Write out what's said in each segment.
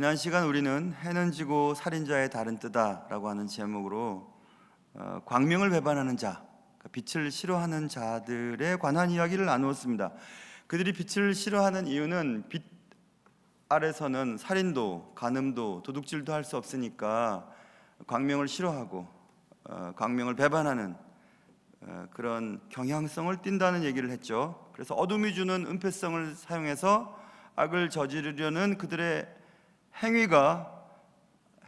지난 시간 우리는 해는 지고 살인자의 다른 뜨다라고 하는 제목으로 광명을 배반하는 자, 빛을 싫어하는 자들에 관한 이야기를 나누었습니다. 그들이 빛을 싫어하는 이유는 빛 아래서는 살인도, 간음도, 도둑질도 할 수 없으니까 광명을 싫어하고 광명을 배반하는 그런 경향성을 띈다는 얘기를 했죠. 그래서 어둠이 주는 은폐성을 사용해서 악을 저지르려는 그들의 행위가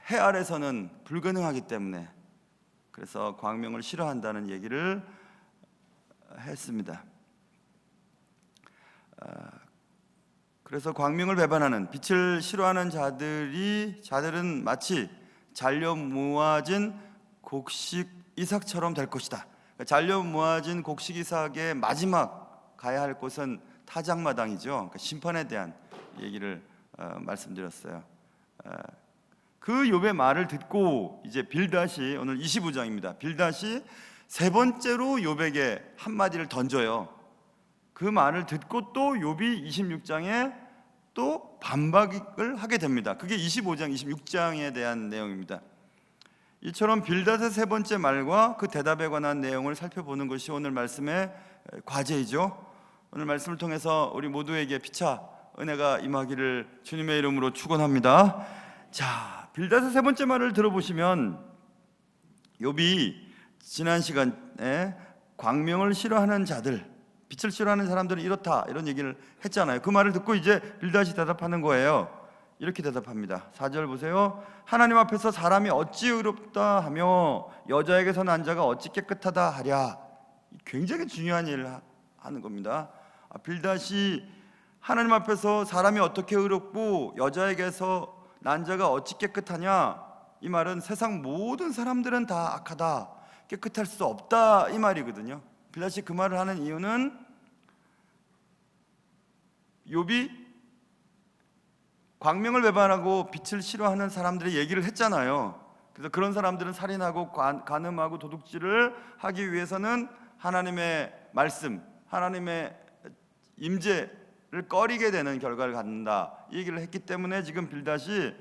해 아래서는 불가능하기 때문에 그래서 광명을 싫어한다는 얘기를 했습니다. 그래서 광명을 배반하는, 빛을 싫어하는 자들은 마치 잘려 모아진 곡식 이삭처럼 될 것이다. 잘려 모아진 곡식 이삭의 마지막 가야 할 곳은 타작마당이죠. 그러니까 심판에 대한 얘기를 말씀드렸어요. 그 욥의 말을 듣고 이제 빌닷이, 오늘 25장입니다. 빌닷이 세 번째로 욥에게 한마디를 던져요. 그 말을 듣고 또 욥이 26장에 또 반박을 하게 됩니다. 그게 25장, 26장에 대한 내용입니다. 이처럼 빌닷의 세 번째 말과 그 대답에 관한 내용을 살펴보는 것이 오늘 말씀의 과제이죠. 오늘 말씀을 통해서 우리 모두에게 피차 은혜가 임하기를 주님의 이름으로 축원합니다. 자, 빌닷의 세 번째 말을 들어보시면 욥이 지난 시간에 광명을 싫어하는 자들, 빛을 싫어하는 사람들은 이렇다, 이런 얘기를 했잖아요. 그 말을 듣고 이제 빌닷이 대답하는 거예요. 이렇게 대답합니다. 4절 보세요. 하나님 앞에서 사람이 어찌 의롭다 하며 여자에게서 난 자가 어찌 깨끗하다 하랴. 굉장히 중요한 일을 하는 겁니다. 빌닷이 하나님 앞에서 사람이 어떻게 의롭고 여자에게서 난 자가 어찌 깨끗하냐, 이 말은 세상 모든 사람들은 다 악하다, 깨끗할 수 없다, 이 말이거든요. 빌닷이 그 말을 하는 이유는 욥이 광명을 배반하고 빛을 싫어하는 사람들의 얘기를 했잖아요. 그래서 그런 사람들은 살인하고 간음하고 도둑질을 하기 위해서는 하나님의 말씀, 하나님의 임재를 꺼리게 되는 결과를 갖는다, 이 얘기를 했기 때문에 지금 빌닷이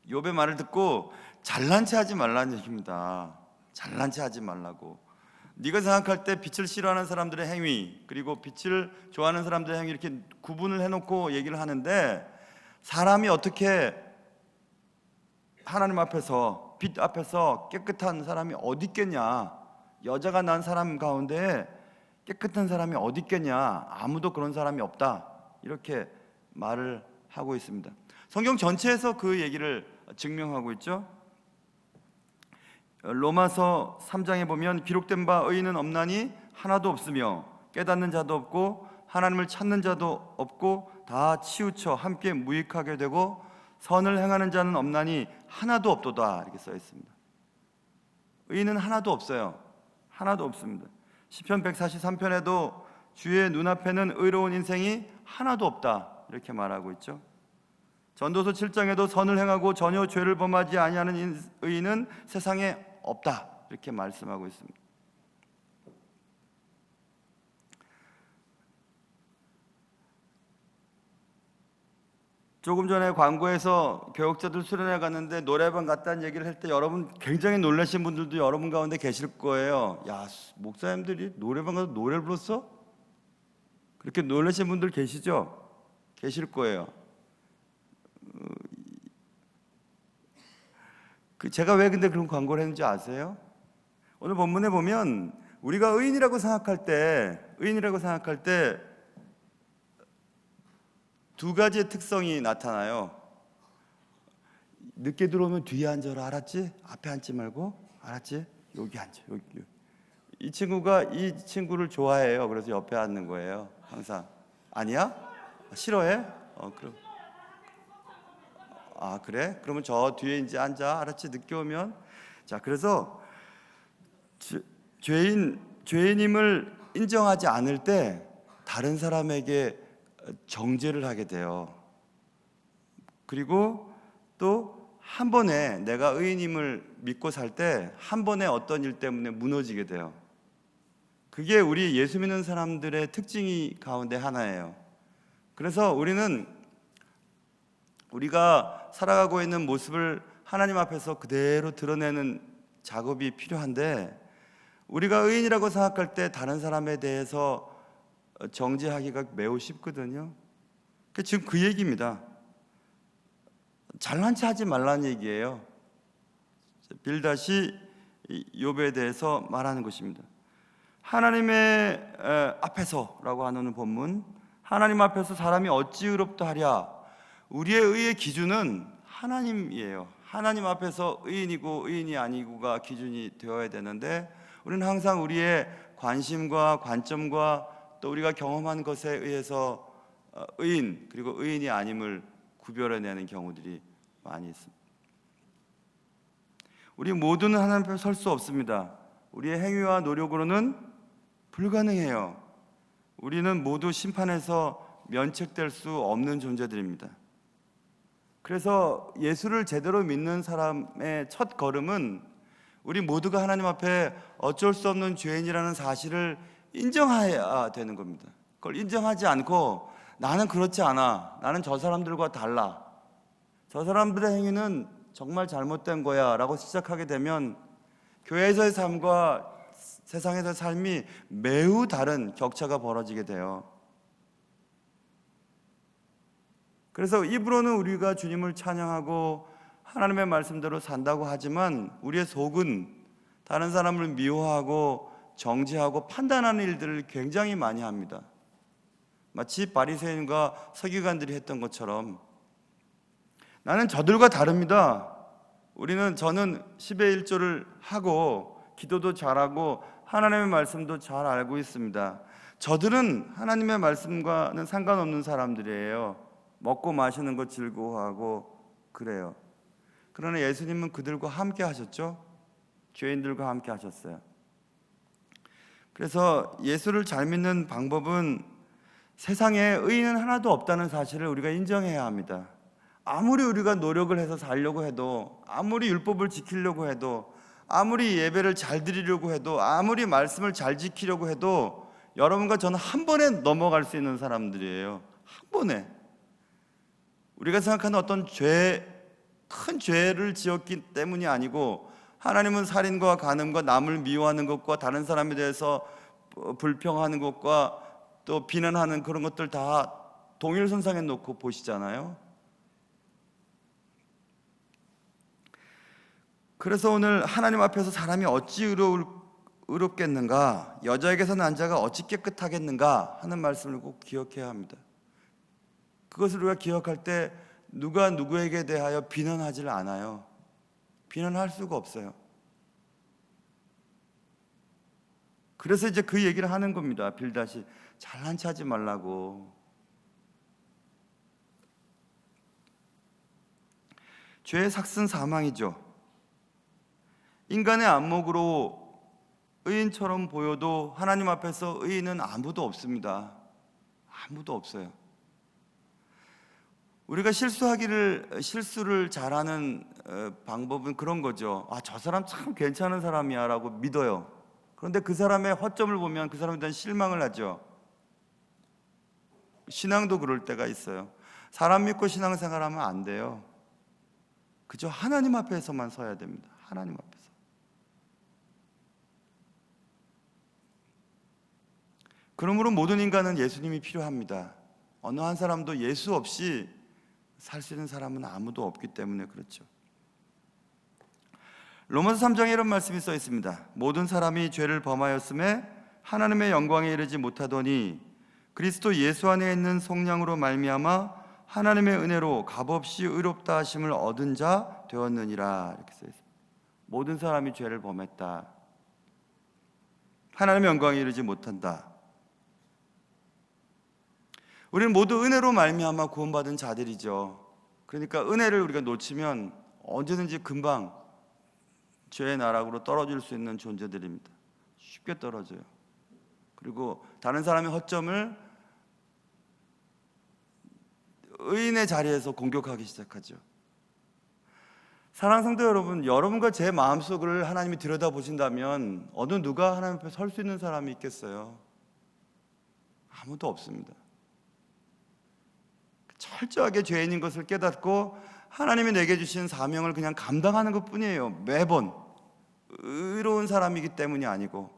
욥의 말을 듣고 잘난 체 하지 말라는 얘기입니다. 잘난 체 하지 말라고. 네가 생각할 때 빛을 싫어하는 사람들의 행위, 그리고 빛을 좋아하는 사람들의 행위, 이렇게 구분을 해놓고 얘기를 하는데, 사람이 어떻게 하나님 앞에서, 빛 앞에서 깨끗한 사람이 어디 있겠냐, 여자가 난 사람 가운데 깨끗한 사람이 어디 있겠냐, 아무도 그런 사람이 없다, 이렇게 말을 하고 있습니다. 성경 전체에서 그 얘기를 증명하고 있죠. 로마서 3장에 보면 기록된 바 의인은 없나니 하나도 없으며 깨닫는 자도 없고 하나님을 찾는 자도 없고 다 치우쳐 함께 무익하게 되고 선을 행하는 자는 없나니 하나도 없도다, 이렇게 써 있습니다. 의인은 하나도 없어요. 하나도 없습니다. 시편 143편에도 주의 눈앞에는 의로운 인생이 하나도 없다, 이렇게 말하고 있죠. 전도서 7장에도 선을 행하고 전혀 죄를 범하지 아니하는 의인은 세상에 없다, 이렇게 말씀하고 있습니다. 조금 전에 광고에서 교역자들 수련회 갔는데 노래방 갔다는 얘기를 할 때 여러분 굉장히 놀라신 분들도 여러분 가운데 계실 거예요. 야, 목사님들이 노래방 가서 노래를 불렀어? 그렇게 놀라신 분들 계시죠? 계실 거예요. 제가 왜 근데 그런 광고를 했는지 아세요? 오늘 본문에 보면 우리가 의인이라고 생각할 때 두 가지의 특성이 나타나요. 늦게 들어오면 뒤에 앉아라, 알았지? 앞에 앉지 말고, 알았지? 여기 앉아, 여기. 이 친구가 이 친구를 좋아해요. 그래서 옆에 앉는 거예요, 항상. 아니야? 싫어해? 그럼. 아, 그래? 그러면 저 뒤에 이제 앉아, 알았지? 늦게 오면. 자, 그래서 죄인임을 인정하지 않을 때 다른 사람에게 정죄를 하게 돼요. 그리고 또 한 번에 내가 의인임을 믿고 살 때 한 번에 어떤 일 때문에 무너지게 돼요. 그게 우리 예수 믿는 사람들의 특징이 가운데 하나예요. 그래서 우리는 우리가 살아가고 있는 모습을 하나님 앞에서 그대로 드러내는 작업이 필요한데, 우리가 의인이라고 생각할 때 다른 사람에 대해서 정죄하기가 매우 쉽거든요. 지금 그 얘기입니다. 잘난 체 하지 말라는 얘기예요. 빌닷이 욥에 대해서 말하는 것입니다. 하나님의 앞에서라고 하는 본문, 하나님 앞에서 사람이 어찌 의롭다 하랴. 우리의 의의 기준은 하나님이에요. 하나님 앞에서 의인이고 의인이 아니고가 기준이 되어야 되는데, 우리는 항상 우리의 관심과 관점과 또 우리가 경험한 것에 의해서 의인 그리고 의인이 아님을 구별해내는 경우들이 많이 있습니다. 우리 모두는 하나님 앞에 설 수 없습니다. 우리의 행위와 노력으로는 불가능해요. 우리는 모두 심판에서 면책될 수 없는 존재들입니다. 그래서 예수를 제대로 믿는 사람의 첫 걸음은 우리 모두가 하나님 앞에 어쩔 수 없는 죄인이라는 사실을 인정해야 되는 겁니다. 그걸 인정하지 않고 나는 그렇지 않아, 나는 저 사람들과 달라, 저 사람들의 행위는 정말 잘못된 거야 라고 시작하게 되면 교회에서의 삶과 세상에서의 삶이 매우 다른 격차가 벌어지게 돼요. 그래서 입으로는 우리가 주님을 찬양하고 하나님의 말씀대로 산다고 하지만 우리의 속은 다른 사람을 미워하고 정죄하고 판단하는 일들을 굉장히 많이 합니다. 마치 바리새인과 서기관들이 했던 것처럼 나는 저들과 다릅니다. 저는 10의 1조를 하고 기도도 잘하고 하나님의 말씀도 잘 알고 있습니다. 저들은 하나님의 말씀과는 상관없는 사람들이에요. 먹고 마시는 거 즐거워하고 그래요. 그러나 예수님은 그들과 함께 하셨죠. 죄인들과 함께 하셨어요. 그래서 예수를 잘 믿는 방법은 세상에 의인은 하나도 없다는 사실을 우리가 인정해야 합니다. 아무리 우리가 노력을 해서 살려고 해도, 아무리 율법을 지키려고 해도, 아무리 예배를 잘 드리려고 해도, 아무리 말씀을 잘 지키려고 해도 여러분과 저는 한 번에 넘어갈 수 있는 사람들이에요. 한 번에. 우리가 생각하는 어떤 큰 죄를 지었기 때문이 아니고, 하나님은 살인과 간음과 남을 미워하는 것과 다른 사람에 대해서 불평하는 것과 또 비난하는 그런 것들 다 동일선상에 놓고 보시잖아요. 그래서 오늘 하나님 앞에서 사람이 어찌 의롭겠는가, 여자에게서 난 자가 어찌 깨끗하겠는가 하는 말씀을 꼭 기억해야 합니다. 그것을 우리가 기억할 때 누가 누구에게 대하여 비난하지를 않아요. 비난할 수가 없어요. 그래서 이제 그 얘기를 하는 겁니다. 빌닷이 잘난 체 하지 말라고. 죄의 삭슨 사망이죠. 인간의 안목으로 의인처럼 보여도 하나님 앞에서 의인은 아무도 없습니다. 아무도 없어요. 우리가 실수를 잘하는 방법은 그런 거죠. 저 사람 참 괜찮은 사람이야 라고 믿어요. 그런데 그 사람의 허점을 보면 그 사람에 대한 실망을 하죠. 신앙도 그럴 때가 있어요. 사람 믿고 신앙생활하면 안 돼요. 그저 하나님 앞에서만 서야 됩니다. 하나님 앞에서. 그러므로 모든 인간은 예수님이 필요합니다. 어느 한 사람도 예수 없이 살 수 있는 사람은 아무도 없기 때문에 그렇죠. 로마서 3장에 이런 말씀이 써 있습니다. 모든 사람이 죄를 범하였음에 하나님의 영광에 이르지 못하더니 그리스도 예수 안에 있는 성령으로 말미암아 하나님의 은혜로 값없이 의롭다 하심을 얻은 자 되었느니라. 이렇게 써 있습니다. 모든 사람이 죄를 범했다. 하나님의 영광에 이르지 못한다. 우리는 모두 은혜로 말미암아 구원받은 자들이죠. 그러니까 은혜를 우리가 놓치면 언제든지 금방 죄의 나락으로 떨어질 수 있는 존재들입니다. 쉽게 떨어져요. 그리고 다른 사람의 허점을 의인의 자리에서 공격하기 시작하죠. 사랑하는 성도 여러분, 여러분과 제 마음속을 하나님이 들여다보신다면 어느 누가 하나님 앞에 설 수 있는 사람이 있겠어요? 아무도 없습니다. 철저하게 죄인인 것을 깨닫고 하나님이 내게 주신 사명을 그냥 감당하는 것뿐이에요. 매번 의로운 사람이기 때문이 아니고,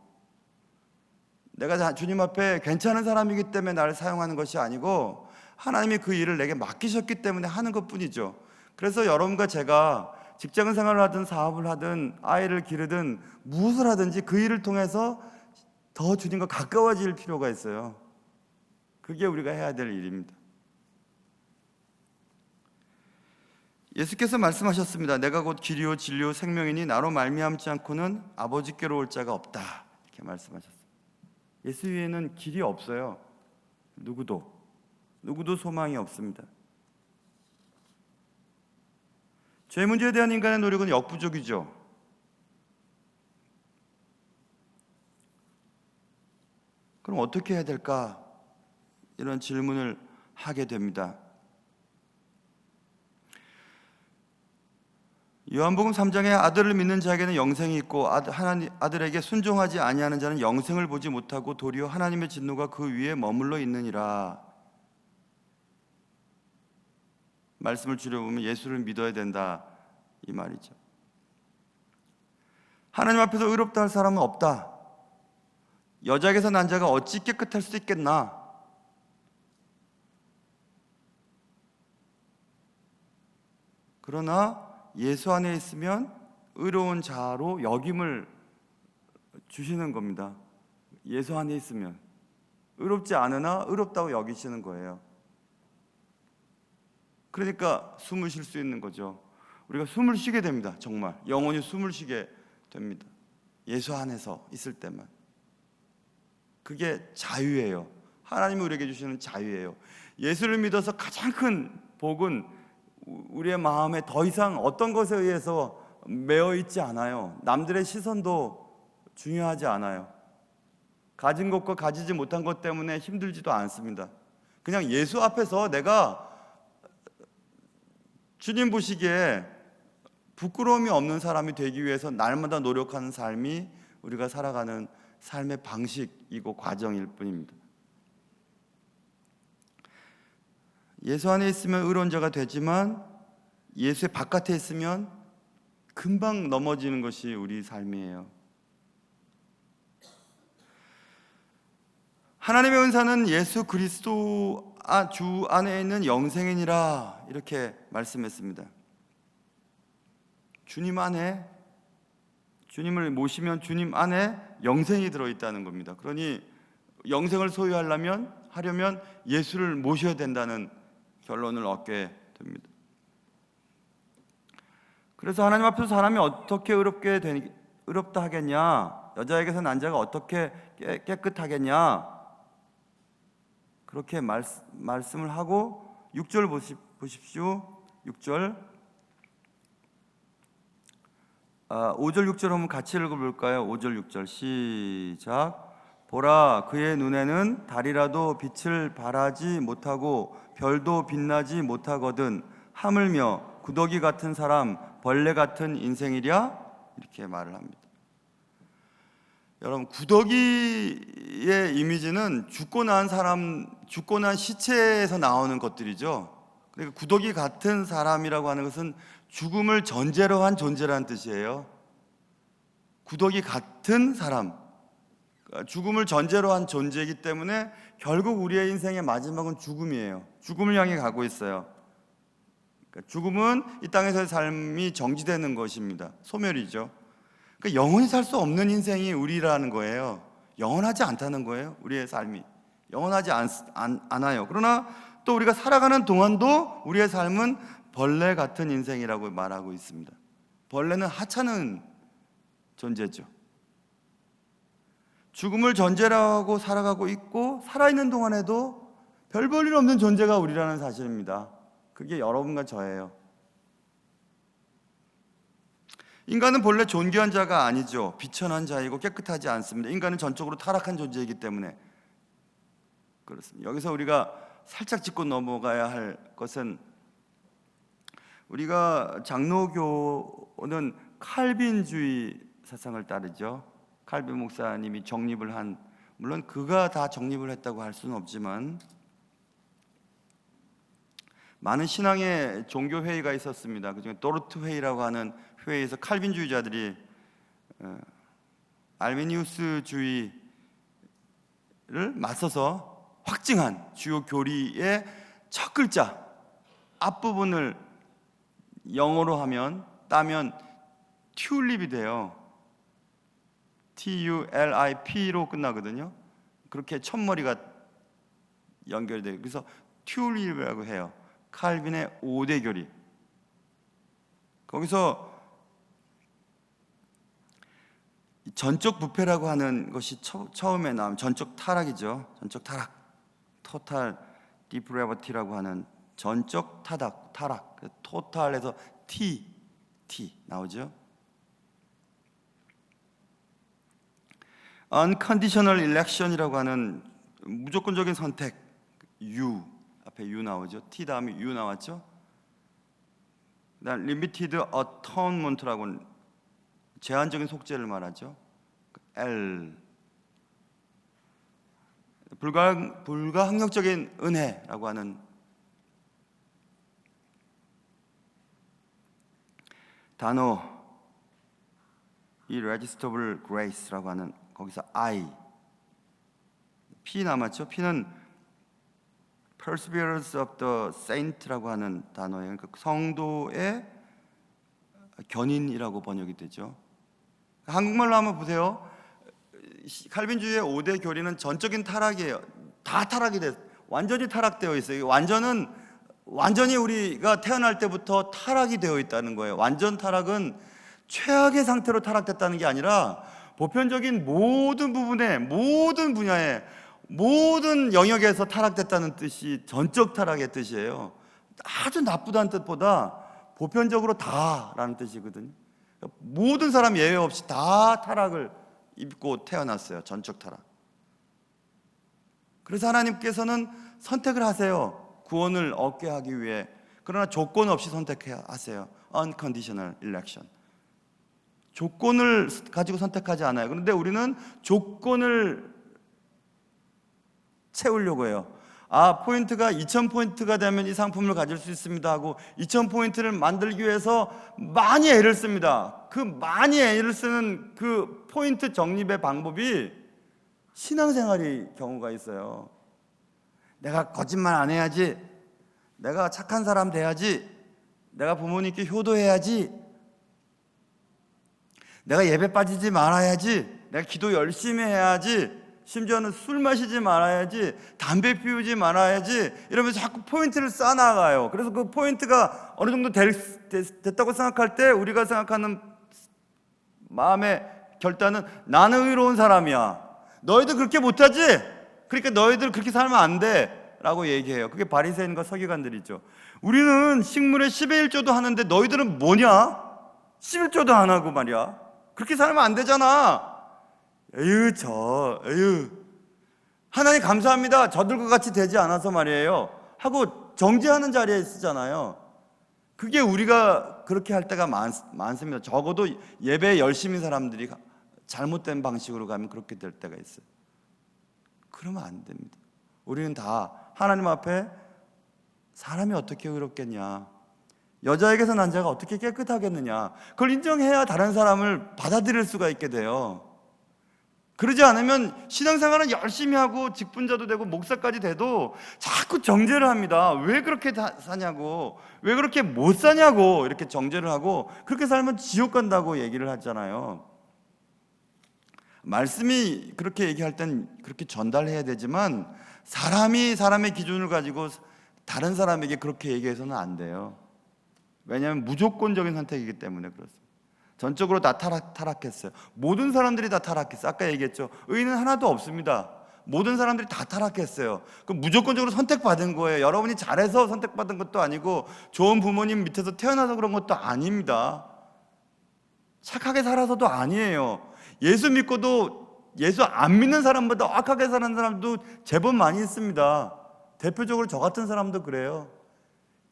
내가 주님 앞에 괜찮은 사람이기 때문에 나를 사용하는 것이 아니고 하나님이 그 일을 내게 맡기셨기 때문에 하는 것뿐이죠. 그래서 여러분과 제가 직장 생활을 하든 사업을 하든 아이를 기르든 무엇을 하든지 그 일을 통해서 더 주님과 가까워질 필요가 있어요. 그게 우리가 해야 될 일입니다. 예수께서 말씀하셨습니다. 내가 곧 길이요 진리요 생명이니 나로 말미암지 않고는 아버지께로 올 자가 없다. 이렇게 말씀하셨어요. 예수 위에는 길이 없어요. 누구도 소망이 없습니다. 죄 문제에 대한 인간의 노력은 역부족이죠. 그럼 어떻게 해야 될까? 이런 질문을 하게 됩니다. 요한복음 3장에 아들을 믿는 자에게는 영생이 있고 아들에게 순종하지 아니하는 자는 영생을 보지 못하고 도리어 하나님의 진노가 그 위에 머물러 있느니라. 말씀을 줄여보면 예수를 믿어야 된다 이 말이죠. 하나님 앞에서 의롭다 할 사람은 없다. 여자에게서 난 자가 어찌 깨끗할 수 있겠나? 그러나 예수 안에 있으면 의로운 자로 여김을 주시는 겁니다. 예수 안에 있으면 의롭지 않으나 의롭다고 여기시는 거예요. 그러니까 숨을 쉴 수 있는 거죠. 우리가 숨을 쉬게 됩니다. 정말 영원히 숨을 쉬게 됩니다. 예수 안에서 있을 때만. 그게 자유예요. 하나님이 우리에게 주시는 자유예요. 예수를 믿어서 가장 큰 복은 우리의 마음에 더 이상 어떤 것에 의해서 매어 있지 않아요. 남들의 시선도 중요하지 않아요. 가진 것과 가지지 못한 것 때문에 힘들지도 않습니다. 그냥 예수 앞에서 내가 주님 보시기에 부끄러움이 없는 사람이 되기 위해서 날마다 노력하는 삶이 우리가 살아가는 삶의 방식이고 과정일 뿐입니다. 예수 안에 있으면 의로운 자가 되지만 예수의 바깥에 있으면 금방 넘어지는 것이 우리 삶이에요. 하나님의 은사는 예수 그리스도 주 안에 있는 영생이니라 이렇게 말씀했습니다. 주님 안에, 주님을 모시면 주님 안에 영생이 들어있다는 겁니다. 그러니 영생을 소유하려면 예수를 모셔야 된다는 결론을 얻게 됩니다. 그래서 하나님 앞에서 사람이 어떻게 의롭다 하겠냐? 여자에게서 난 자가 어떻게 깨끗하겠냐? 그렇게 말씀을 하고 6절 보십시오. 6절 5절 6절 한번 같이 읽어볼까요? 5절 6절 시작. 보라 그의 눈에는 달이라도 빛을 발하지 못하고 별도 빛나지 못하거든 하물며 구더기 같은 사람 벌레 같은 인생이랴 이렇게 말을 합니다. 여러분 구더기의 이미지는 죽고 난 시체에서 나오는 것들이죠. 그러니까 구더기 같은 사람이라고 하는 것은 죽음을 전제로 한 존재라는 뜻이에요. 구더기 같은 사람, 죽음을 전제로 한 존재이기 때문에 결국 우리의 인생의 마지막은 죽음이에요. 죽음을 향해 가고 있어요. 그러니까 죽음은 이 땅에서의 삶이 정지되는 것입니다. 소멸이죠. 그러니까 영원히 살 수 없는 인생이 우리라는 거예요. 영원하지 않다는 거예요. 우리의 삶이 영원하지 않아요. 그러나 또 우리가 살아가는 동안도 우리의 삶은 벌레 같은 인생이라고 말하고 있습니다. 벌레는 하찮은 존재죠. 죽음을 전제로 하고 살아가고 있고 살아있는 동안에도 별 볼 일 없는 존재가 우리라는 사실입니다. 그게 여러분과 저예요. 인간은 본래 존귀한 자가 아니죠. 비천한 자이고 깨끗하지 않습니다. 인간은 전적으로 타락한 존재이기 때문에 그렇습니다. 여기서 우리가 살짝 짚고 넘어가야 할 것은 우리가 장로교는 칼빈주의 사상을 따르죠. 칼빈 목사님이 정립을 한, 물론 그가 다 정립을 했다고 할 수는 없지만 많은 신앙의 종교 회의가 있었습니다. 그중에 도르트 회의라고 하는 회의에서 칼빈주의자들이 알메니우스주의를 맞서서 확증한 주요 교리의 첫 글자 앞부분을 영어로 따면 튤립이 돼요. TULIP로 끝나거든요. 그렇게 첫머리가 연결돼요. 그래서 튤립이라고 해요. 칼빈의 5대 교리. 거기서 전적 부패라고 하는 것이 처음에 나온 전적 타락이죠. 전적 타락, 토탈 디프레버티라고 하는 전적 타락, 토탈에서 T 나오죠. unconditional election이라고 하는 무조건적인 선택, U 앞에 U 나오죠. T 다음에 U 나왔죠. 그다음 limited atonement라고 제한적인 속죄를 말하죠. L 불가항력적인 은혜라고 하는 단어, irresistible grace라고 하는 거기서 I, P 남았죠. P는 perseverance of the saint라고 하는 단어예요. 그러니까 성도의 견인이라고 번역이 되죠. 한국말로 한번 보세요. 칼빈주의의 5대 교리는 전적인 타락이에요. 다 타락이 됐어요. 완전히 타락되어 있어요. 완전히 우리가 태어날 때부터 타락이 되어 있다는 거예요. 완전 타락은 최악의 상태로 타락됐다는 게 아니라 보편적인 모든 부분에, 모든 분야에, 모든 영역에서 타락됐다는 뜻이 전적 타락의 뜻이에요. 아주 나쁘다는 뜻보다 보편적으로 다라는 뜻이거든요. 모든 사람 예외 없이 다 타락을 입고 태어났어요. 전적 타락. 그래서 하나님께서는 선택을 하세요. 구원을 얻게 하기 위해. 그러나 조건 없이 선택하세요. unconditional election. 조건을 가지고 선택하지 않아요. 그런데 우리는 조건을 채우려고 해요. 포인트가 2000포인트가 되면 이 상품을 가질 수 있습니다 하고 2000포인트를 만들기 위해서 많이 애를 씁니다. 그 많이 애를 쓰는 그 포인트 적립의 방법이 신앙생활의 경우가 있어요. 내가 거짓말 안 해야지, 내가 착한 사람 돼야지, 내가 부모님께 효도해야지, 내가 예배 빠지지 말아야지, 내가 기도 열심히 해야지, 심지어는 술 마시지 말아야지, 담배 피우지 말아야지, 이러면서 자꾸 포인트를 쌓아나가요. 그래서 그 포인트가 어느 정도 됐다고 생각할 때 우리가 생각하는 마음의 결단은 나는 의로운 사람이야, 너희들 그렇게 못하지? 그러니까 너희들 그렇게 살면 안 돼 라고 얘기해요. 그게 바리새인과 서기관들이죠. 우리는 식물의 10의 1조도 하는데 너희들은 뭐냐? 11조도 안 하고 말이야. 그렇게 살면 안 되잖아. 에휴 하나님 감사합니다, 저들과 같이 되지 않아서 말이에요 하고 정죄하는 자리에 있잖아요. 그게 우리가 그렇게 할 때가 많습니다. 적어도 예배 열심히 사람들이 잘못된 방식으로 가면 그렇게 될 때가 있어요. 그러면 안 됩니다. 우리는 다 하나님 앞에 사람이 어떻게 의롭겠냐, 여자에게서 난 자가 어떻게 깨끗하겠느냐, 그걸 인정해야 다른 사람을 받아들일 수가 있게 돼요. 그러지 않으면 신앙생활은 열심히 하고 직분자도 되고 목사까지 돼도 자꾸 정죄를 합니다. 왜 그렇게 사냐고, 왜 그렇게 못 사냐고 이렇게 정죄를 하고, 그렇게 살면 지옥 간다고 얘기를 하잖아요. 말씀이 그렇게 얘기할 땐 그렇게 전달해야 되지만 사람이 사람의 기준을 가지고 다른 사람에게 그렇게 얘기해서는 안 돼요. 왜냐하면 무조건적인 선택이기 때문에 그렇습니다. 전적으로 다 타락했어요. 모든 사람들이 다 타락했어요. 아까 얘기했죠. 의인은 하나도 없습니다. 모든 사람들이 다 타락했어요. 그럼 무조건적으로 선택받은 거예요. 여러분이 잘해서 선택받은 것도 아니고 좋은 부모님 밑에서 태어나서 그런 것도 아닙니다. 착하게 살아서도 아니에요. 예수 믿고도 예수 안 믿는 사람보다 악하게 사는 사람도 제법 많이 있습니다. 대표적으로 저 같은 사람도 그래요.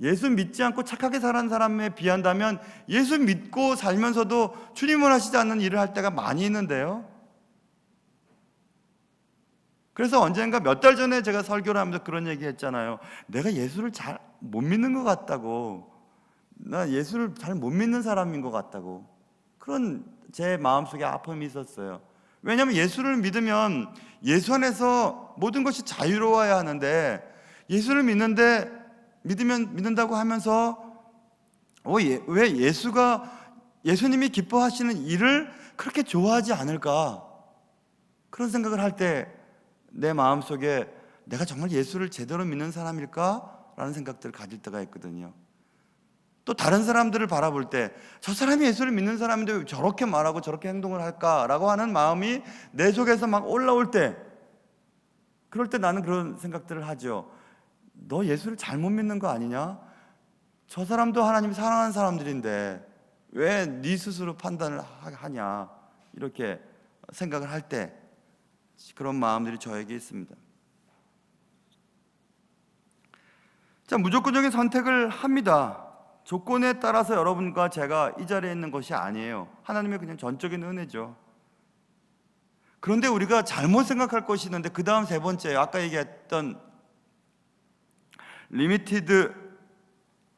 예수 믿지 않고 착하게 사는 사람에 비한다면 예수 믿고 살면서도 주님을 하시지 않는 일을 할 때가 많이 있는데요. 그래서 언젠가 몇 달 전에 제가 설교를 하면서 그런 얘기 했잖아요. 내가 예수를 잘 못 믿는 것 같다고. 나 예수를 잘 못 믿는 사람인 것 같다고. 그런 제 마음속에 아픔이 있었어요. 왜냐하면 예수를 믿으면 예수 안에서 모든 것이 자유로워야 하는데, 예수를 믿는다고 하면서 왜 예수님이 기뻐하시는 일을 그렇게 좋아하지 않을까? 그런 생각을 할 때 내 마음속에 내가 정말 예수를 제대로 믿는 사람일까? 라는 생각들을 가질 때가 있거든요. 또 다른 사람들을 바라볼 때 저 사람이 예수를 믿는 사람인데 왜 저렇게 말하고 저렇게 행동을 할까라고 하는 마음이 내 속에서 막 올라올 때, 그럴 때 나는 그런 생각들을 하죠. 너 예수를 잘못 믿는 거 아니냐? 저 사람도 하나님이 사랑하는 사람들인데 왜 네 스스로 판단을 하냐? 이렇게 생각을 할 때 그런 마음들이 저에게 있습니다. 자, 무조건적인 선택을 합니다. 조건에 따라서 여러분과 제가 이 자리에 있는 것이 아니에요. 하나님의 그냥 전적인 은혜죠. 그런데 우리가 잘못 생각할 것이 있는데, 그 다음 세 번째, 아까 얘기했던 리미티드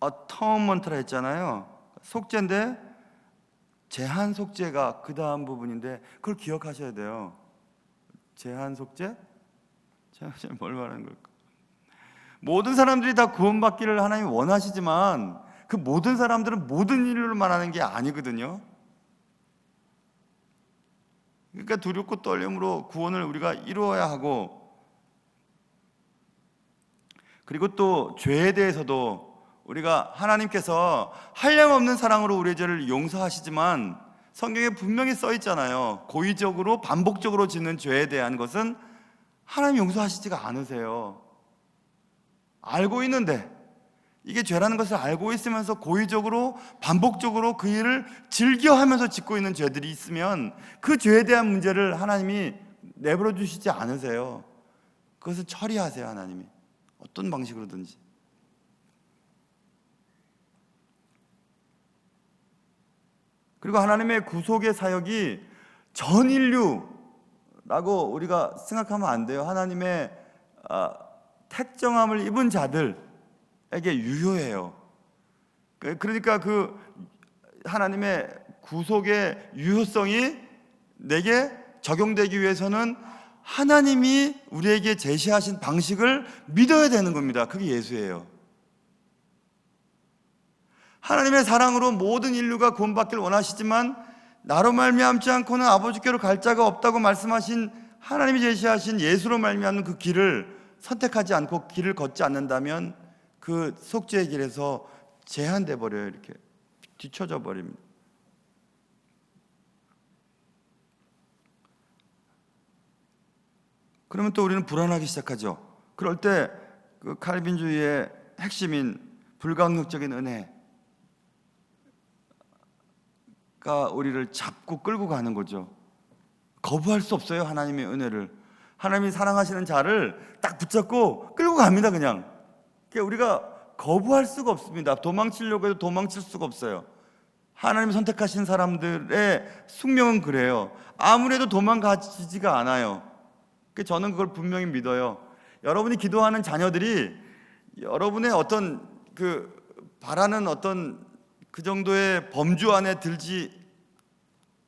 어터먼트라 했잖아요. 속죄인데 제한 속죄가 그 다음 부분인데, 그걸 기억하셔야 돼요. 제한 속죄? 제가 뭘 말하는 걸까? 모든 사람들이 다 구원받기를 하나님이 원하시지만 그 모든 사람들은 모든 인류를 말하는 게 아니거든요. 그러니까 두렵고 떨림으로 구원을 우리가 이루어야 하고, 그리고 또 죄에 대해서도 우리가 하나님께서 한량없는 사랑으로 우리의 죄를 용서하시지만 성경에 분명히 써 있잖아요. 고의적으로 반복적으로 짓는 죄에 대한 것은 하나님 용서하시지가 않으세요. 알고 있는데, 이게 죄라는 것을 알고 있으면서 고의적으로 반복적으로 그 일을 즐겨하면서 짓고 있는 죄들이 있으면 그 죄에 대한 문제를 하나님이 내버려 주시지 않으세요. 그것을 처리하세요. 하나님이 어떤 방식으로든지. 그리고 하나님의 구속의 사역이 전 인류라고 우리가 생각하면 안 돼요. 하나님의 택정함을 입은 자들에게 유효해요. 그러니까 그 하나님의 구속의 유효성이 내게 적용되기 위해서는 하나님이 우리에게 제시하신 방식을 믿어야 되는 겁니다. 그게 예수예요. 하나님의 사랑으로 모든 인류가 구원받기를 원하시지만 나로 말미암지 않고는 아버지께로 갈 자가 없다고 말씀하신 하나님이 제시하신 예수로 말미암는 그 길을 선택하지 않고 길을 걷지 않는다면 그 속죄의 길에서 제한돼 버려요. 이렇게 뒤쳐져 버립니다. 그러면 또 우리는 불안하기 시작하죠. 그럴 때 그 칼빈주의의 핵심인 불강력적인 은혜가 우리를 잡고 끌고 가는 거죠. 거부할 수 없어요. 하나님의 은혜를. 하나님이 사랑하시는 자를 딱 붙잡고 끌고 갑니다. 그냥. 그러니까 우리가 거부할 수가 없습니다. 도망치려고 해도 도망칠 수가 없어요. 하나님이 선택하신 사람들의 숙명은 그래요. 아무래도 도망가지가 않아요. 저는 그걸 분명히 믿어요. 여러분이 기도하는 자녀들이 여러분의 어떤 바라는 어떤 그 정도의 범주 안에 들지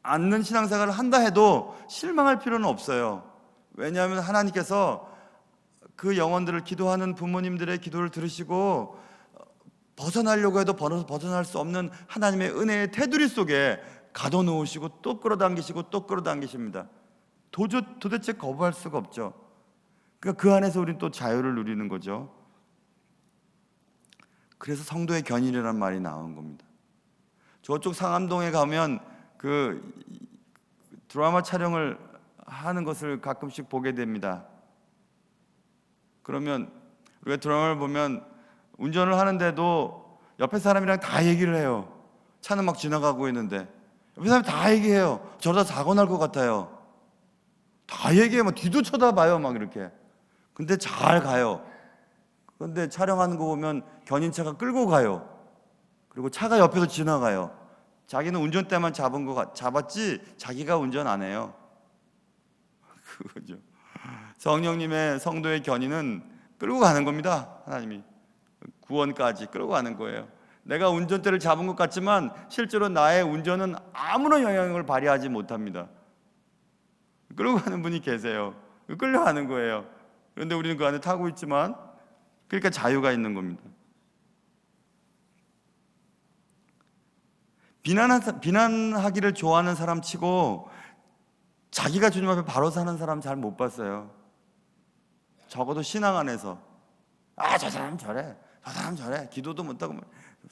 않는 신앙생활을 한다 해도 실망할 필요는 없어요. 왜냐하면 하나님께서 그 영혼들을, 기도하는 부모님들의 기도를 들으시고 벗어나려고 해도 벗어날 수 없는 하나님의 은혜의 테두리 속에 가둬놓으시고 또 끌어당기시고 또 끌어당기십니다. 도대체 거부할 수가 없죠. 그러니까 그 안에서 우리는 또 자유를 누리는 거죠. 그래서 성도의 견인이라는 말이 나온 겁니다. 저쪽 상암동에 가면 그 드라마 촬영을 하는 것을 가끔씩 보게 됩니다. 그러면 우리가 드라마를 보면 운전을 하는데도 옆에 사람이랑 다 얘기를 해요. 차는 막 지나가고 있는데 옆에 사람이 다 얘기해요. 저러다 사고 날 것 같아요. 다 얘기해요. 막 뒤도 쳐다봐요. 막 이렇게. 근데 잘 가요. 그런데 촬영하는 거 보면 견인차가 끌고 가요. 그리고 차가 옆에서 지나가요. 자기는 운전대만 잡았지 자기가 운전 안 해요. 그거죠. 성령님의 성도의 견인은 끌고 가는 겁니다. 하나님이 구원까지 끌고 가는 거예요. 내가 운전대를 잡은 것 같지만 실제로 나의 운전은 아무런 영향을 발휘하지 못합니다. 끌고 가는 분이 계세요. 끌려가는 거예요. 그런데 우리는 그 안에 타고 있지만, 그러니까 자유가 있는 겁니다. 비난하기를 좋아하는 사람 치고 자기가 주님 앞에 바로 사는 사람 잘 못 봤어요. 적어도 신앙 안에서 저 사람 저래, 저 사람 저래, 기도도 못하고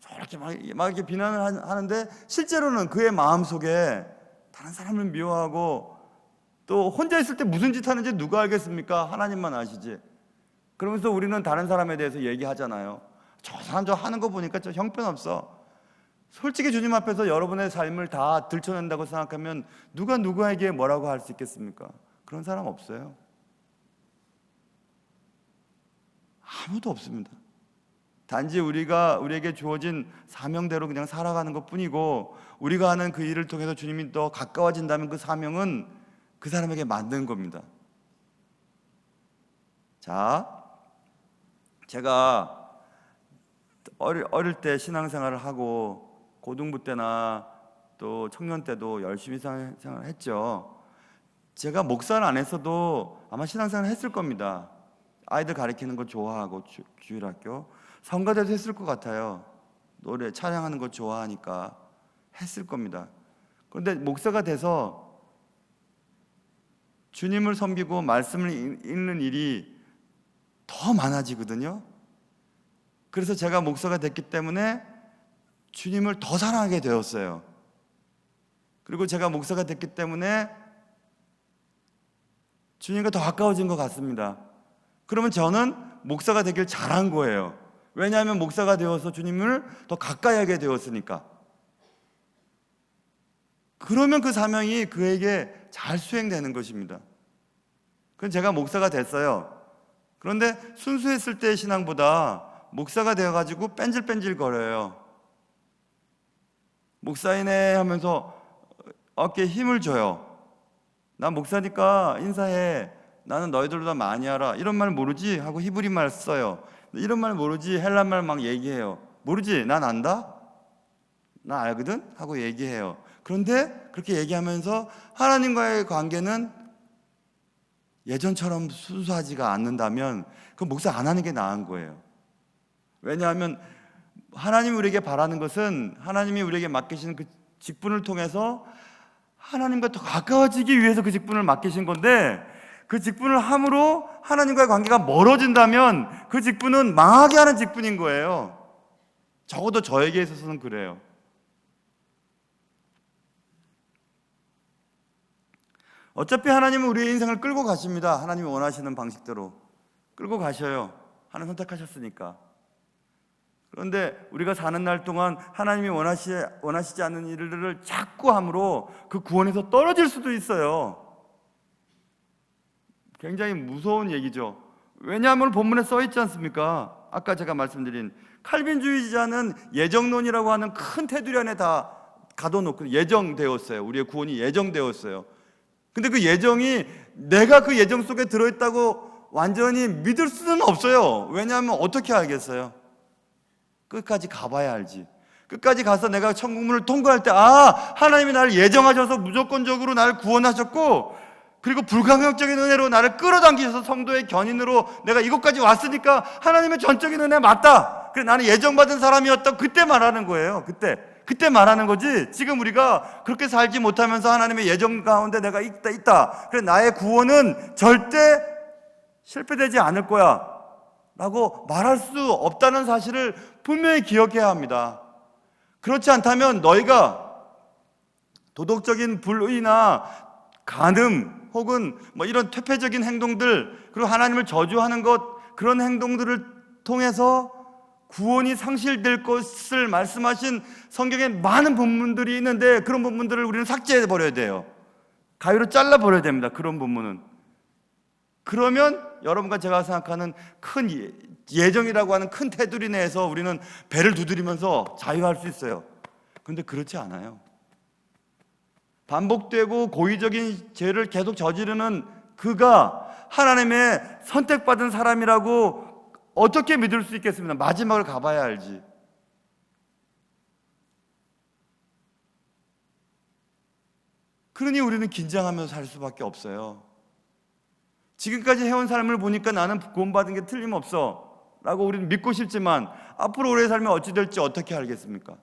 저렇게 막 이렇게 비난을 하는데 실제로는 그의 마음속에 다른 사람을 미워하고, 또 혼자 있을 때 무슨 짓 하는지 누가 알겠습니까? 하나님만 아시지. 그러면서 우리는 다른 사람에 대해서 얘기하잖아요. 저 사람 저 하는 거 보니까 저 형편없어. 솔직히 주님 앞에서 여러분의 삶을 다 들춰낸다고 생각하면 누가 누구에게 뭐라고 할 수 있겠습니까? 그런 사람 없어요. 아무도 없습니다. 단지 우리에게 주어진 사명대로 그냥 살아가는 것뿐이고, 우리가 하는 그 일을 통해서 주님이 더 가까워진다면 그 사명은 그 사람에게 맞는 겁니다. 자, 제가 어릴 때 신앙생활을 하고 고등부 때나 또 청년 때도 열심히 신앙생활을 했죠. 제가 목사를 안 했어도 아마 신앙생활을 했을 겁니다. 아이들 가르치는 거 좋아하고 주일학교 성가대도 했을 것 같아요. 노래 찬양하는 거 좋아하니까 했을 겁니다. 그런데 목사가 돼서 주님을 섬기고 말씀을 읽는 일이 더 많아지거든요. 그래서 제가 목사가 됐기 때문에 주님을 더 사랑하게 되었어요. 그리고 제가 목사가 됐기 때문에 주님과 더 가까워진 것 같습니다. 그러면 저는 목사가 되길 잘한 거예요. 왜냐하면 목사가 되어서 주님을 더 가까이 하게 되었으니까. 그러면 그 사명이 그에게 잘 수행되는 것입니다. 그럼 제가 목사가 됐어요. 그런데 순수했을 때의 신앙보다 목사가 되어가지고 뺀질뺀질 거려요. 목사이네 하면서 어깨에 힘을 줘요. 나 목사니까 인사해. 나는 너희들보다 많이 알아. 이런 말 모르지? 하고 히브리 말 써요. 이런 말 모르지? 헬란 말 막 얘기해요. 모르지? 난 안다? 나 알거든? 하고 얘기해요. 그런데 그렇게 얘기하면서 하나님과의 관계는 예전처럼 순수하지가 않는다면 그 목사 안 하는 게 나은 거예요. 왜냐하면 하나님이 우리에게 바라는 것은 하나님이 우리에게 맡기시는 그 직분을 통해서 하나님과 더 가까워지기 위해서 그 직분을 맡기신 건데, 그 직분을 함으로 하나님과의 관계가 멀어진다면 그 직분은 망하게 하는 직분인 거예요. 적어도 저에게 있어서는 그래요. 어차피 하나님은 우리의 인생을 끌고 가십니다. 하나님이 원하시는 방식대로 끌고 가셔요. 하나님 선택하셨으니까. 그런데 우리가 사는 날 동안 하나님이 원하시지 않는 일들을 자꾸 함으로 그 구원에서 떨어질 수도 있어요. 굉장히 무서운 얘기죠. 왜냐하면 본문에 써 있지 않습니까? 아까 제가 말씀드린 칼빈주의자는 예정론이라고 하는 큰 테두리 안에 다 가둬놓고 예정되었어요. 우리의 구원이 예정되었어요. 근데 그 예정이 내가 그 예정 속에 들어있다고 완전히 믿을 수는 없어요. 왜냐하면 어떻게 알겠어요? 끝까지 가봐야 알지. 끝까지 가서 내가 천국문을 통과할 때 하나님이 나를 예정하셔서 무조건적으로 나를 구원하셨고, 그리고 불가항력적인 은혜로 나를 끌어당기셔서 성도의 견인으로 내가 이곳까지 왔으니까 하나님의 전적인 은혜 맞다. 그래, 나는 예정받은 사람이었다. 그때 말하는 거예요. 그때 말하는 거지. 지금 우리가 그렇게 살지 못하면서 하나님의 예정 가운데 내가 있다. 그래, 나의 구원은 절대 실패되지 않을 거야 라고 말할 수 없다는 사실을 분명히 기억해야 합니다. 그렇지 않다면 너희가 도덕적인 불의나 간음 혹은 이런 퇴폐적인 행동들, 그리고 하나님을 저주하는 것, 그런 행동들을 통해서 구원이 상실될 것을 말씀하신 성경에 많은 본문들이 있는데, 그런 본문들을 우리는 삭제해 버려야 돼요. 가위로 잘라 버려야 됩니다. 그런 본문은. 그러면 여러분과 제가 생각하는 큰 예정이라고 하는 큰 테두리 내에서 우리는 배를 두드리면서 자유할 수 있어요. 그런데 그렇지 않아요. 반복되고 고의적인 죄를 계속 저지르는 그가 하나님의 선택받은 사람이라고 어떻게 믿을 수 있겠습니까? 마지막을 가봐야 알지. 그러니 우리는 긴장하면서 살 수밖에 없어요. 지금까지 해온 삶을 보니까 나는 구원받은 게 틀림없어 라고 우리는 믿고 싶지만 앞으로 우리의 삶이 어찌 될지 어떻게 알겠습니까?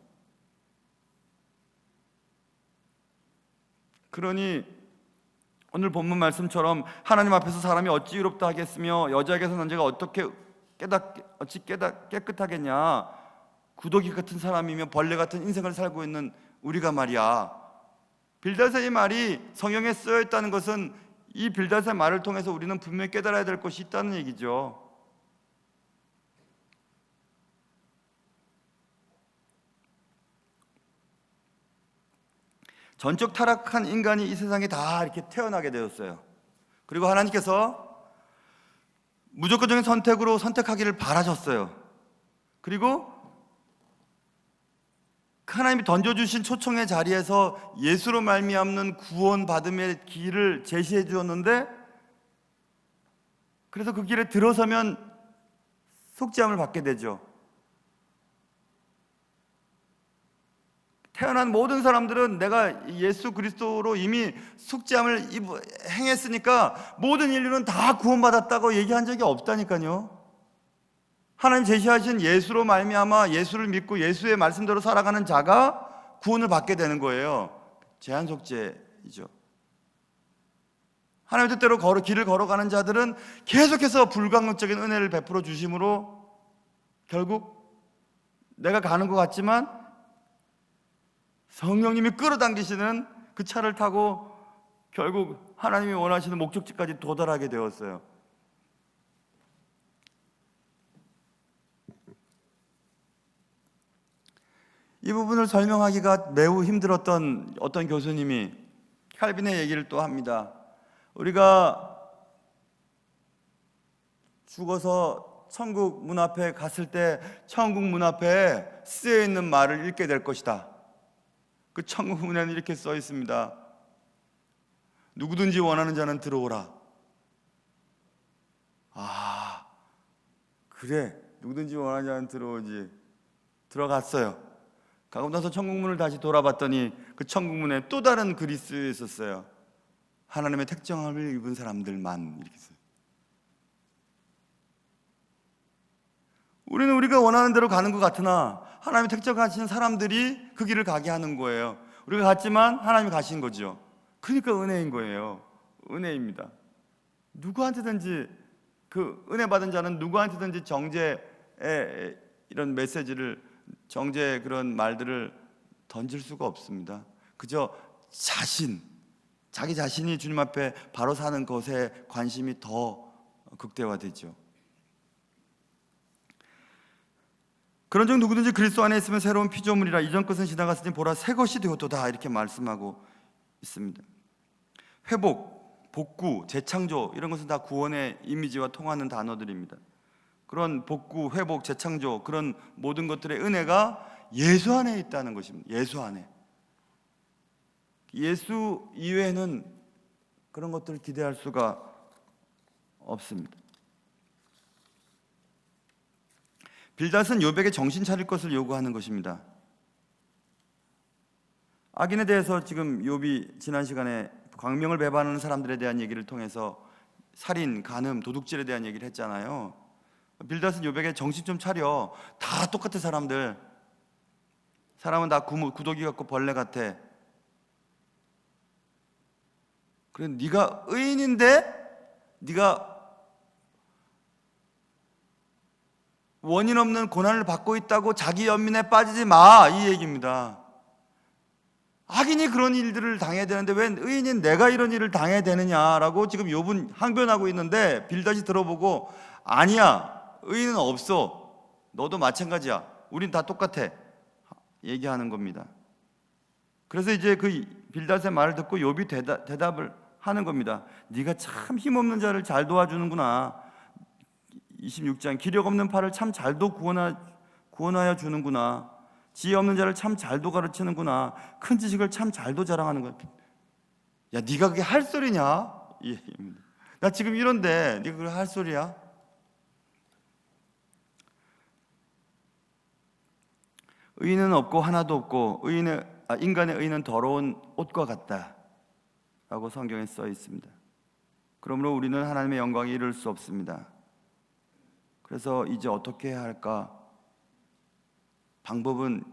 그러니 오늘 본문 말씀처럼 하나님 앞에서 사람이 어찌 의롭다 하겠으며 여자에게서 난 자가 어찌 깨끗하겠냐. 구더기 같은 사람이며 벌레 같은 인생을 살고 있는 우리가 말이야. 빌닷의 말이 성경에 쓰여 있다는 것은 이 빌닷의 말을 통해서 우리는 분명히 깨달아야 될 것이 있다는 얘기죠. 전적 타락한 인간이 이 세상에 다 이렇게 태어나게 되었어요. 그리고 하나님께서 무조건적인 선택으로 선택하기를 바라셨어요. 그리고 하나님이 던져주신 초청의 자리에서 예수로 말미암는 구원받음의 길을 제시해 주었는데, 그래서 그 길에 들어서면 속죄함을 받게 되죠. 태어난 모든 사람들은 내가 예수 그리스도로 이미 속죄함을 행했으니까 모든 인류는 다 구원받았다고 얘기한 적이 없다니까요. 하나님 제시하신 예수로 말미암아 예수를 믿고 예수의 말씀대로 살아가는 자가 구원을 받게 되는 거예요. 제한 속죄이죠. 하나님의 뜻대로 길을 걸어가는 자들은 계속해서 불가항력적인 은혜를 베풀어 주심으로 결국 내가 가는 것 같지만 성령님이 끌어당기시는 그 차를 타고 결국 하나님이 원하시는 목적지까지 도달하게 되었어요. 이 부분을 설명하기가 매우 힘들었던 어떤 교수님이 칼빈의 얘기를 또 합니다. 우리가 죽어서 천국 문 앞에 갔을 때 천국 문 앞에 쓰여 있는 말을 읽게 될 것이다. 그 천국 문에는 이렇게 써 있습니다. 누구든지 원하는 자는 들어오라. 아, 그래, 누구든지 원하는 자는 들어오지. 들어갔어요. 가고 나서 천국문을 다시 돌아봤더니 그 천국문에 또 다른 글이 쓰여 있었어요. 하나님의 택정함을 입은 사람들만, 이렇게 써요. 우리는 우리가 원하는 대로 가는 것 같으나 하나님이 택정하신 사람들이 그 길을 가게 하는 거예요. 우리가 갔지만 하나님이 가신 거죠. 그러니까 은혜인 거예요. 은혜입니다. 누구한테든지 그 은혜 받은 자는 누구한테든지 정죄의 이런 메시지를, 정죄의 그런 말들을 던질 수가 없습니다. 그저 자기 자신이 주님 앞에 바로 사는 것에 관심이 더 극대화되죠. 그런즉 누구든지 그리스도 안에 있으면 새로운 피조물이라. 이전 것은 지나갔으니 보라 새 것이 되었도다, 이렇게 말씀하고 있습니다. 회복, 복구, 재창조, 이런 것은 다 구원의 이미지와 통하는 단어들입니다. 그런 복구, 회복, 재창조, 그런 모든 것들의 은혜가 예수 안에 있다는 것입니다. 예수 안에. 예수 이외에는 그런 것들을 기대할 수가 없습니다. 빌닷은 욥에게 정신 차릴 것을 요구하는 것입니다. 악인에 대해서 지금 욥이 지난 시간에 광명을 배반하는 사람들에 대한 얘기를 통해서 살인, 간음, 도둑질에 대한 얘기를 했잖아요. 빌닷은 욥에게 정신 좀 차려. 다 똑같은 사람들. 사람은 다 구더기 같고 벌레 같아. 그래, 네가 의인인데 네가 원인 없는 고난을 받고 있다고 자기 연민에 빠지지 마, 이 얘기입니다. 악인이 그런 일들을 당해야 되는데 왜 의인인 내가 이런 일을 당해야 되느냐라고 지금 욥은 항변하고 있는데 빌닷이 들어보고 아니야, 의인은 없어, 너도 마찬가지야, 우린 다 똑같아, 얘기하는 겁니다. 그래서 이제 그 빌닷의 말을 듣고 욥이 대답을 하는 겁니다. 네가 참 힘없는 자를 잘 도와주는구나. 26장, 기력 없는 팔을 참 잘도 구원하여 주는구나. 지혜 없는 자를 참 잘도 가르치는구나. 큰 지식을 참 잘도 자랑하는 거야. 야, 네가 그게 할 소리냐? 이 얘기입니다. 나 지금 이런데 네가 그걸 할 소리야? 의인은 없고 하나도 없고 인간의 의는 더러운 옷과 같다 라고 성경에 써 있습니다. 그러므로 우리는 하나님의 영광에 이를 수 없습니다. 그래서 이제 어떻게 해야 할까? 방법은,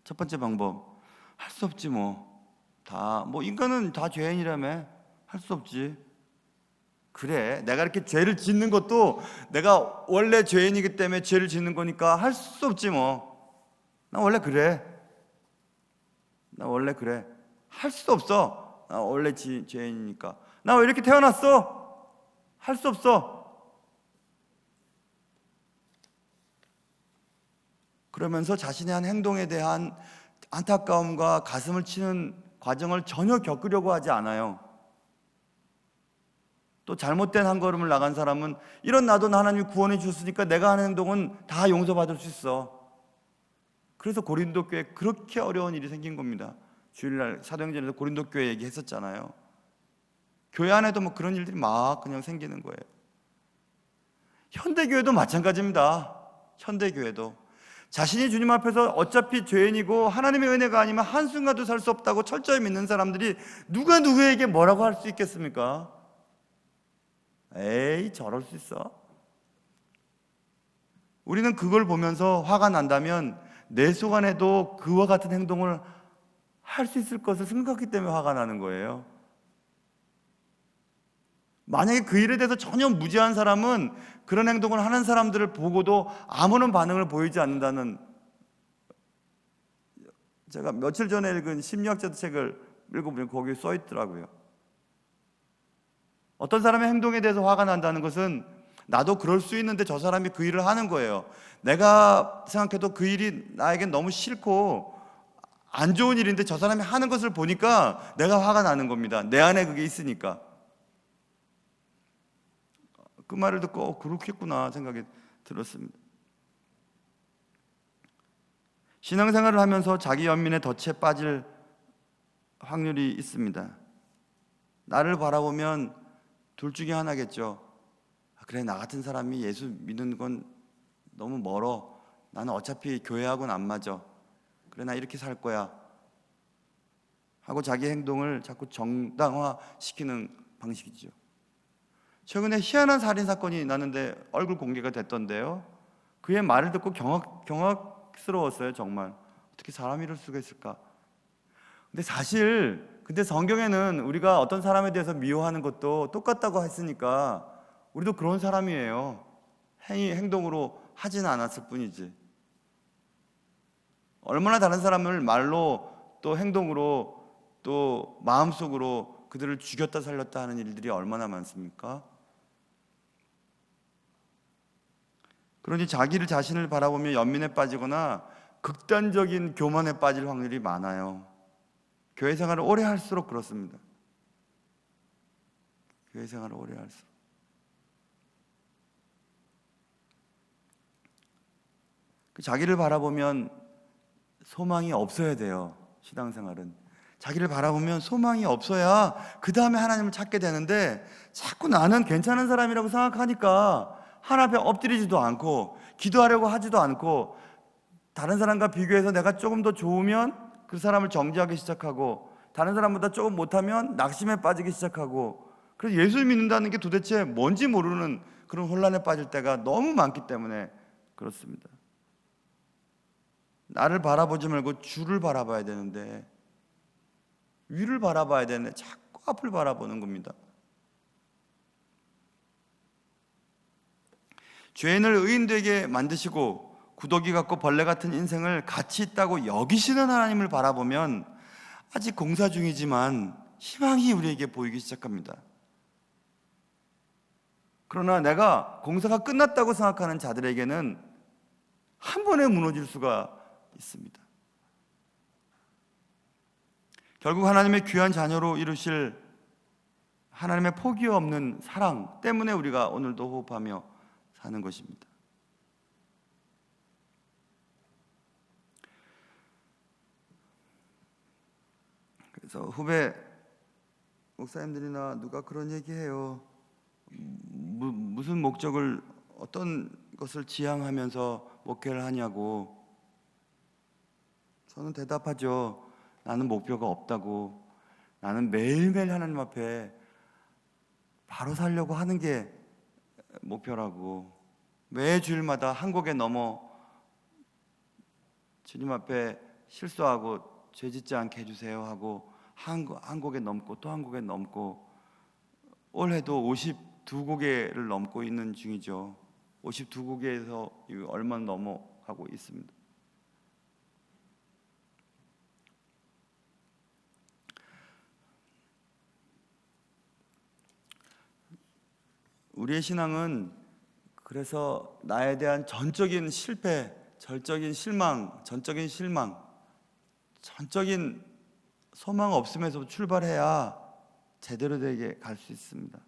첫 번째 방법, 할 수 없지 인간은 다 죄인이라며. 할 수 없지. 그래, 내가 이렇게 죄를 짓는 것도 내가 원래 죄인이기 때문에 죄를 짓는 거니까 할 수 없지 나 원래 그래. 할 수 없어. 나 원래 죄인이니까. 나 왜 이렇게 태어났어? 할 수 없어. 그러면서 자신의 한 행동에 대한 안타까움과 가슴을 치는 과정을 전혀 겪으려고 하지 않아요. 또 잘못된 한 걸음을 나간 사람은 이런 나도 하나님이 구원해 주셨으니까 내가 하는 행동은 다 용서받을 수 있어. 그래서 고린도 교회에 그렇게 어려운 일이 생긴 겁니다. 주일날 사도행전에서 고린도 교회 얘기했었잖아요. 교회 안에도 그런 일들이 막 그냥 생기는 거예요. 현대교회도 마찬가지입니다. 현대교회도 자신이 주님 앞에서 어차피 죄인이고 하나님의 은혜가 아니면 한순간도 살 수 없다고 철저히 믿는 사람들이 누가 누구에게 뭐라고 할 수 있겠습니까? 에이, 저럴 수 있어? 우리는 그걸 보면서 화가 난다면 내 속 안에도 그와 같은 행동을 할 수 있을 것을 생각했기 때문에 화가 나는 거예요. 만약에 그 일에 대해서 전혀 무지한 사람은 그런 행동을 하는 사람들을 보고도 아무런 반응을 보이지 않는다는, 제가 며칠 전에 읽은 심리학자 책을 읽어보면 거기에 써 있더라고요. 어떤 사람의 행동에 대해서 화가 난다는 것은 나도 그럴 수 있는데 저 사람이 그 일을 하는 거예요. 내가 생각해도 그 일이 나에겐 너무 싫고 안 좋은 일인데 저 사람이 하는 것을 보니까 내가 화가 나는 겁니다. 내 안에 그게 있으니까. 그 말을 듣고 그렇겠구나 생각이 들었습니다. 신앙생활을 하면서 자기 연민에 덫에 빠질 확률이 있습니다. 나를 바라보면 둘 중에 하나겠죠. 그래, 나 같은 사람이 예수 믿는 건 너무 멀어. 나는 어차피 교회하고는 안 맞아. 그래, 나 이렇게 살 거야 하고 자기 행동을 자꾸 정당화시키는 방식이죠. 최근에 희한한 살인사건이 났는데 얼굴 공개가 됐던데요. 그의 말을 듣고 경악스러웠어요. 정말 어떻게 사람이 이럴 수가 있을까. 근데 성경에는 우리가 어떤 사람에 대해서 미워하는 것도 똑같다고 했으니까 우리도 그런 사람이에요. 행동으로 하지는 않았을 뿐이지. 얼마나 다른 사람을 말로 또 행동으로 또 마음속으로 그들을 죽였다 살렸다 하는 일들이 얼마나 많습니까? 그러니 자신을 바라보며 연민에 빠지거나 극단적인 교만에 빠질 확률이 많아요. 교회 생활을 오래 할수록 그렇습니다. 교회 생활을 오래 할수록. 자기를 바라보면 소망이 없어야 돼요. 신앙생활은 자기를 바라보면 소망이 없어야 그 다음에 하나님을 찾게 되는데, 자꾸 나는 괜찮은 사람이라고 생각하니까 하나님 앞에 엎드리지도 않고 기도하려고 하지도 않고, 다른 사람과 비교해서 내가 조금 더 좋으면 그 사람을 정죄하기 시작하고, 다른 사람보다 조금 못하면 낙심에 빠지기 시작하고, 그래서 예수 믿는다는 게 도대체 뭔지 모르는 그런 혼란에 빠질 때가 너무 많기 때문에 그렇습니다. 나를 바라보지 말고 주를 바라봐야 되는데, 위를 바라봐야 되는데 자꾸 앞을 바라보는 겁니다. 죄인을 의인 되게 만드시고 구더기 같고 벌레 같은 인생을 가치 있다고 여기시는 하나님을 바라보면 아직 공사 중이지만 희망이 우리에게 보이기 시작합니다. 그러나 내가 공사가 끝났다고 생각하는 자들에게는 한 번에 무너질 수가 있습니다. 결국 하나님의 귀한 자녀로 이루실 하나님의 포기 없는 사랑 때문에 우리가 오늘도 호흡하며 사는 것입니다. 그래서 후배 목사님들이나 누가 그런 얘기해요. 무슨 목적을 어떤 것을 지향하면서 목회를 하냐고. 저는 대답하죠. 나는 목표가 없다고. 나는 매일매일 하나님 앞에 바로 살려고 하는 게 목표라고. 매 주일마다 한 곡에 넘어 주님 앞에 실수하고 죄 짓지 않게 해주세요 하고 한 곡에 넘고 또 한 곡에 넘고 올해도 52곡에를 넘고 있는 중이죠. 52곡에서 얼마 넘어가고 있습니다. 우리의 신앙은 그래서 나에 대한 전적인 실패, 전적인 실망, 전적인 소망 없음에서 출발해야 제대로 되게 갈 수 있습니다.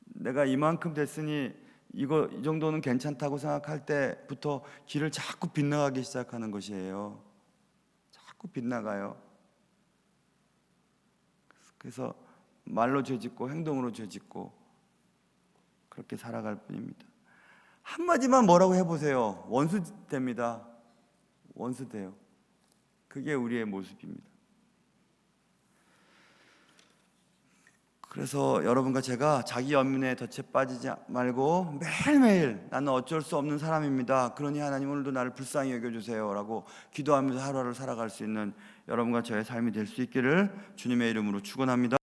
내가 이만큼 됐으니 이 정도는 괜찮다고 생각할 때부터 길을 자꾸 빗나가기 시작하는 것이에요. 자꾸 빗나가요. 그래서 말로 죄짓고 행동으로 죄짓고 그렇게 살아갈 뿐입니다. 한마디만 뭐라고 해보세요. 원수 됩니다. 원수 돼요. 그게 우리의 모습입니다. 그래서 여러분과 제가 자기 연민에 덫에 빠지지 말고 매일매일 나는 어쩔 수 없는 사람입니다. 그러니 하나님 오늘도 나를 불쌍히 여겨주세요 라고 기도하면서 하루하루 살아갈 수 있는 여러분과 저의 삶이 될 수 있기를 주님의 이름으로 축원합니다.